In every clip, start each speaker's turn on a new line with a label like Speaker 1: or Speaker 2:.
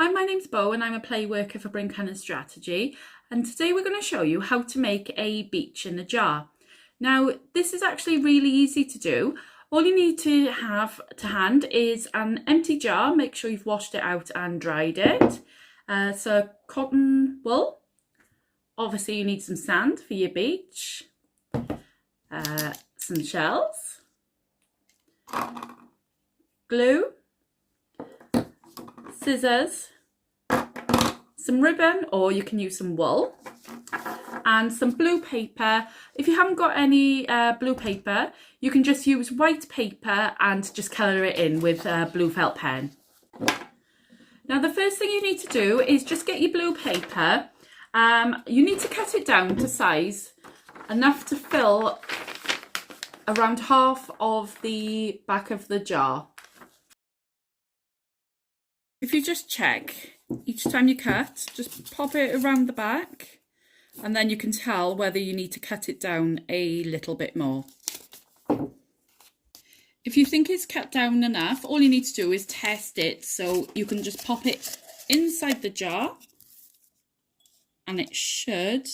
Speaker 1: Hi, my name's Bo and I'm a play worker for Bryn Cynnes Strategy, and today we're going to show you how to make a beach in a jar. Now this is actually really easy to do. All you need to have to hand is an empty jar. Make sure you've washed it out and dried it. So cotton wool. Obviously you need some sand for your beach. Some shells. Glue. Scissors, some ribbon, or you can use some wool, and some blue paper. If you haven't got any blue paper, you can just use white paper and just colour it in with a blue felt pen. Now the first thing you need to do is just get your blue paper. You need to cut it down to size enough to fill around half of the back of the jar. If you just check, each time you cut, just pop it around the back, and then you can tell whether you need to cut it down a little bit more. If you think it's cut down enough, all you need to do is test it. So you can just pop it inside the jar, and it should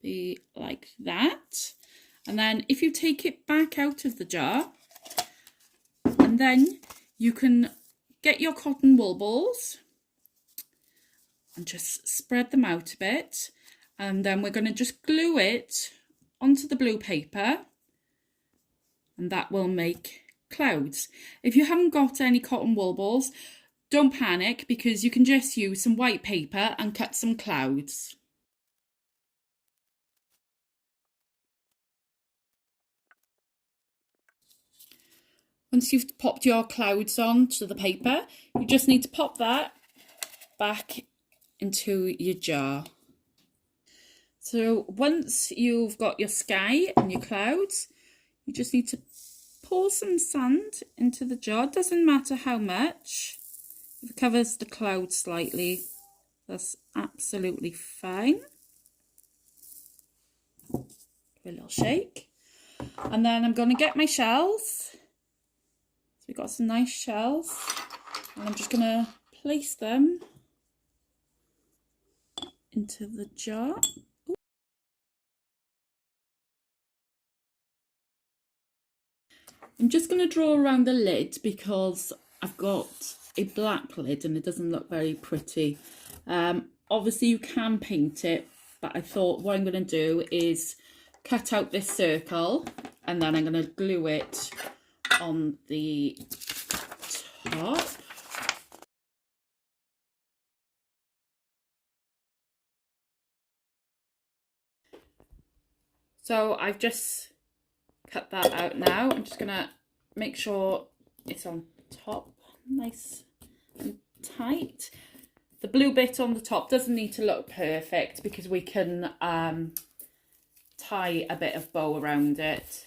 Speaker 1: be like that. And then if you take it back out of the jar, and then you can get your cotton wool balls and just spread them out a bit, and then we're going to just glue it onto the blue paper, and that will make clouds. If you haven't got any cotton wool balls, don't panic, because you can just use some white paper and cut some clouds. Once you've popped your clouds onto the paper, you just need to pop that back into your jar. So once you've got your sky and your clouds, you just need to pour some sand into the jar. It doesn't matter how much. If it covers the cloud slightly, that's absolutely fine. Give it a little shake. And then I'm going to get my shells. So we've got some nice shells, and I'm just going to place them into the jar. Ooh. I'm just going to draw around the lid because I've got a black lid and it doesn't look very pretty. Obviously you can paint it, but I thought what I'm going to do is cut out this circle, and then I'm going to glue it on the top. So I've just cut that out now. I'm just gonna make sure it's on top nice and tight. The blue bit on the top doesn't need to look perfect because we can tie a bit of bow around it.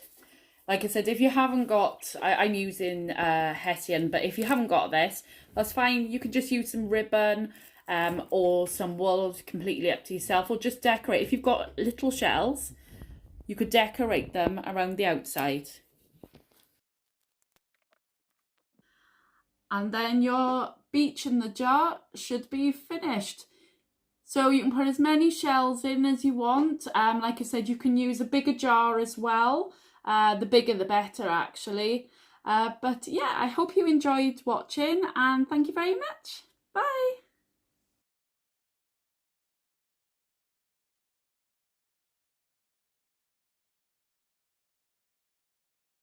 Speaker 1: Like I said, if you haven't got, I'm using Hessian, but if you haven't got this, that's fine. You can just use some ribbon or some wool, completely up to yourself, or just decorate. If you've got little shells, you could decorate them around the outside. And then your beach in the jar should be finished. So you can put as many shells in as you want. Like I said, you can use a bigger jar as well. The bigger the better, actually. But yeah, I hope you enjoyed watching, and thank you very much. Bye.